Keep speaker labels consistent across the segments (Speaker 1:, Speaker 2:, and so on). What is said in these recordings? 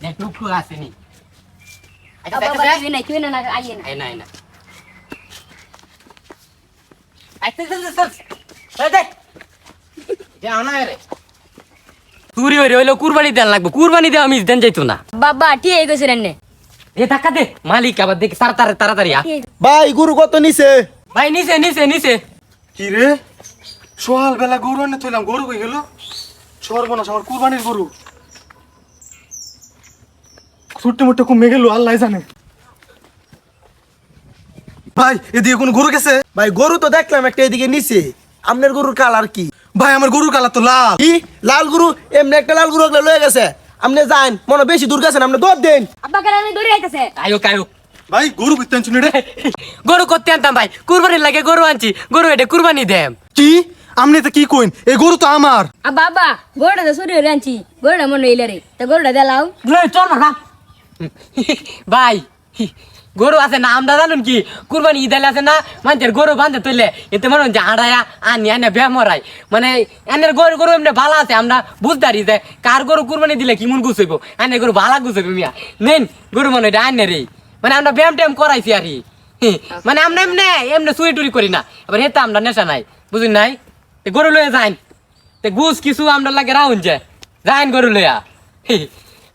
Speaker 1: দেখ টুকটু আসেনি
Speaker 2: বাবা তুই না আইয়ে না
Speaker 1: এই না আইতে চল এই দেখ যাও না রে তুই হইলো কুরবানি দেন লাগবে কুরবানি দে আমি দেন যাইতো না
Speaker 2: বাবা ঠিক হয়ে গেছে রে
Speaker 1: এ টাকা দে মালিক আবার দেখ তাড়াতাড়ি
Speaker 3: ভাই গরু কত নিছে?
Speaker 1: ভাই নিচে
Speaker 3: কি রে সকাল বেলা গরু এনে থইলাম, গরু কই গেল? সর্বনাশ, আমার কুরবানির গরু ছুটতে মুটতে কমে গেল, আল্লাহ জানে। ভাই এদিকে কোন গরু গেছে?
Speaker 4: ভাই গরু তো দেখলাম একটা এদিকে নিচে। আপনার গরুর কালার কি?
Speaker 3: ভাই আমার গরুর কালার তো লাল।
Speaker 4: কি লাল গরু? এমনি একটা লাল গরু একটা লয়ে গেছে। আপনি যান, মনে বেশি দূর গেছেন, আপনি দৌড় দেন।
Speaker 2: আব্বা কেন দৌড়ে আইতাছে
Speaker 1: কায়ো
Speaker 3: ভাই গরু বিতে আনছুন রে।
Speaker 1: গরু করতে আনতাম ভাই কুরবানির লাগে গরু আনছি গরু এটা কুরবানি দেম
Speaker 3: কি আপনি তো কি কইন? এই গরু তো আমার।
Speaker 2: বাবা গরুটা তো সরি হয়ে আনছি গরুটা মনে হইলে রে তা গরুটা দেলাও
Speaker 1: চল না ভাই গরু আছে না আমরা জানুন কি কুরবানি ঈদালে আছে না মানুষের গরু বাঁধে তুললে এতে মনে হচ্ছে হাঁড়ায়া আনে বেমরাই মানে এনের গরু এমনি ভালো আছে আমরা বুঝদারি যে কার গরু কুরবানি দিলে কেমন গুছইব এনের গরু ভালো গুছইব মিয়া নেন গরু মনে এটা আনে রে মানে আমরা ব্যায়াম ট্যাম করাইছি আর মানে আমরা এমনি চুরি টুরি করি না এবার হেতে আমরা নেশা নাই বুঝুন নাই গরু লয়ে যাইন গুছ কিছু আমরা লাগে রাউন যে যাইন গরু লইয়া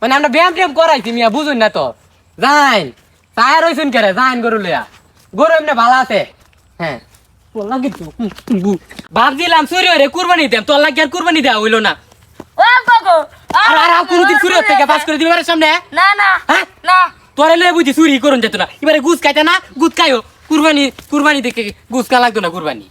Speaker 1: মানে আমরা ব্যায়াম ট্যাম করাইছি মিয়া বুঝুন না তো যাইন তাই রইছুন কে রে যাইন গরু লইয়া গরু এমনি ভালো আছে হ্যাঁ তোর লাগে তো ভাবছিলাম চুরি হয়ে কুরবানি দেম তোর লাগে আর কুরবানি দেওয়া হইলো না
Speaker 2: ও বাগো
Speaker 1: আর কোনদিন চুরি হতে থেকে পাস করে দিবি সামনে
Speaker 2: না না
Speaker 1: হ্যাঁ
Speaker 2: না
Speaker 1: তোরে লয়ে বুঝি চুরি করুন যেত না এবারে গুছ খাইতে না গুছ খাইও কুরবানি দেখে গুছ কা লাগতো না কুরবানি